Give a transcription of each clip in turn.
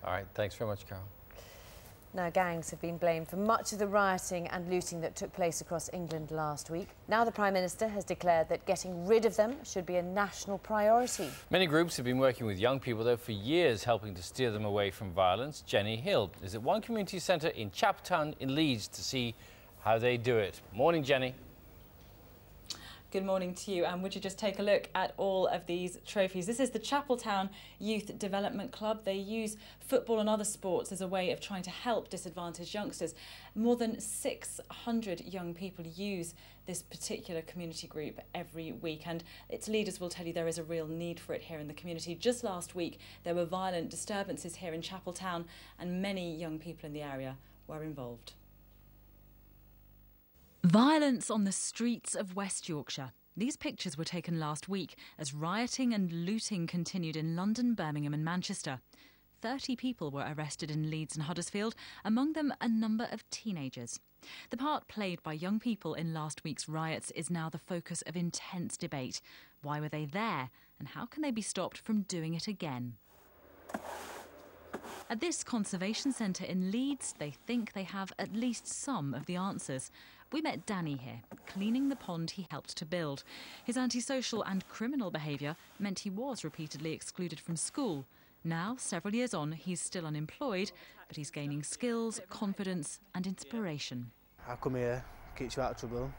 All right, thanks very much, Carol. Now, gangs have been blamed for much of the rioting and looting that took place across England last week. Now the Prime Minister has declared that getting rid of them should be a national priority. Many groups have been working with young people, though, for years, helping to steer them away from violence. Jenny Hill is at one community centre in Chapter in Leeds to see how they do it. Morning, Jenny. Good morning to you, and would you just take a look at all of these trophies. This is the Chapeltown Youth Development Club. They use football and other sports as a way of trying to help disadvantaged youngsters. More than 600 young people use this particular community group every week, and its leaders will tell you there is a real need for it here in the community. Just last week there were violent disturbances here in Chapeltown, and many young people in the area were involved. Violence on the streets of West Yorkshire. These pictures were taken last week as rioting and looting continued in London, Birmingham and Manchester. 30 people were arrested in Leeds and Huddersfield, among them a number of teenagers. The part played by young people in last week's riots is now the focus of intense debate. Why were they there, and how can they be stopped from doing it again? At this conservation centre in Leeds, they think they have at least some of the answers. We met Danny here, cleaning the pond he helped to build. His antisocial and criminal behaviour meant he was repeatedly excluded from school. Now, several years on, he's still unemployed, but he's gaining skills, confidence and inspiration. I come here, keeps you out of trouble,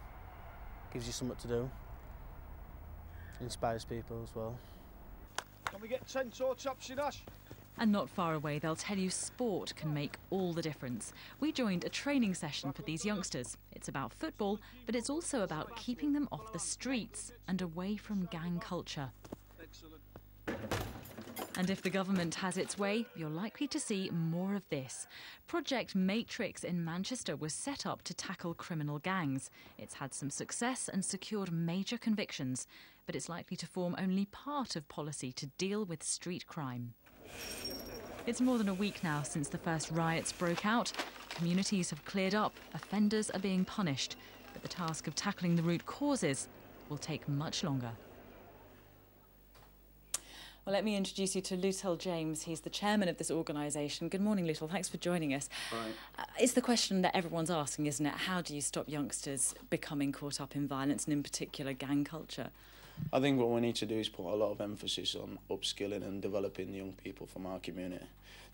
gives you something to do, inspires people as well. Can we get 10 or chops in Ash? And not far away, they'll tell you sport can make all the difference. We joined a training session for these youngsters. It's about football, but it's also about keeping them off the streets and away from gang culture. Excellent. And if the government has its way, you're likely to see more of this. Project Matrix in Manchester was set up to tackle criminal gangs. It's had some success and secured major convictions, but it's likely to form only part of policy to deal with street crime. It's more than a week now since the first riots broke out. Communities have cleared up, offenders are being punished, but the task of tackling the root causes will take much longer. Well, let me introduce you to Lutel James. He's the chairman of this organisation. Good morning, Lutel. Thanks for joining us. Right. It's the question that everyone's asking, isn't it? How do you stop youngsters becoming caught up in violence and in particular gang culture? I think what we need to do is put a lot of emphasis on upskilling and developing young people from our community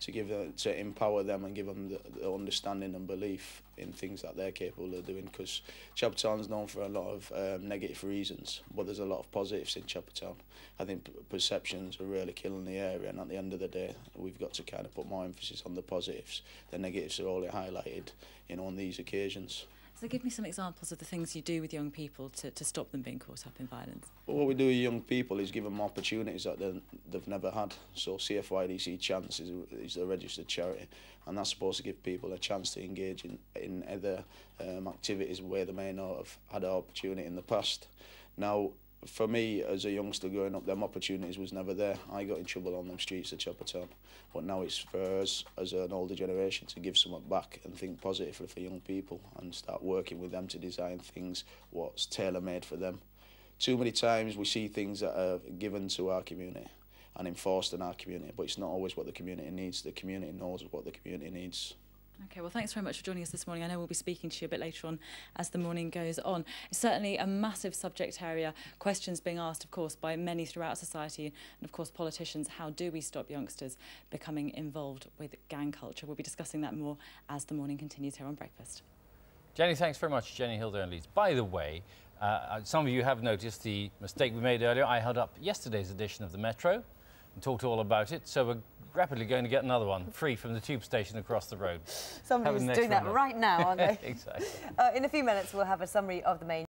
to empower them and give them the understanding and belief in things that they're capable of doing, because Chaptertown's known for a lot of negative reasons, but there's a lot of positives in Chaptertown. I think perceptions are really killing the area, and at the end of the day we've got to kind of put more emphasis on the positives. The negatives are only highlighted, you know, on these occasions. So give me some examples of the things you do with young people to stop them being caught up in violence. Well, what we do with young people is give them opportunities that they've never had. So CFYDC Chance is a registered charity, and that's supposed to give people a chance to engage in other activities where they may not have had an opportunity in the past. Now, for me, as a youngster growing up, them opportunities was never there. I got in trouble on them streets of Chaptertown, but now it's for us as an older generation to give something back and think positively for young people and start working with them to design things what's tailor-made for them. Too many times we see things that are given to our community and enforced in our community, but it's not always what the community needs. The community knows what the community needs. OK, well, thanks very much for joining us this morning. I know we'll be speaking to you a bit later on as the morning goes on. It's certainly a massive subject area, questions being asked, of course, by many throughout society and, of course, politicians. How do we stop youngsters becoming involved with gang culture? We'll be discussing that more as the morning continues here on Breakfast. Jenny, thanks very much. Jenny Hill there in Leeds. By the way, some of you have noticed the mistake we made earlier. I held up yesterday's edition of the Metro and talked all about it, so we're rapidly going to get another one free from the tube station across the road. Somebody's doing that right now, aren't they? Exactly. In a few minutes we'll have a summary of the main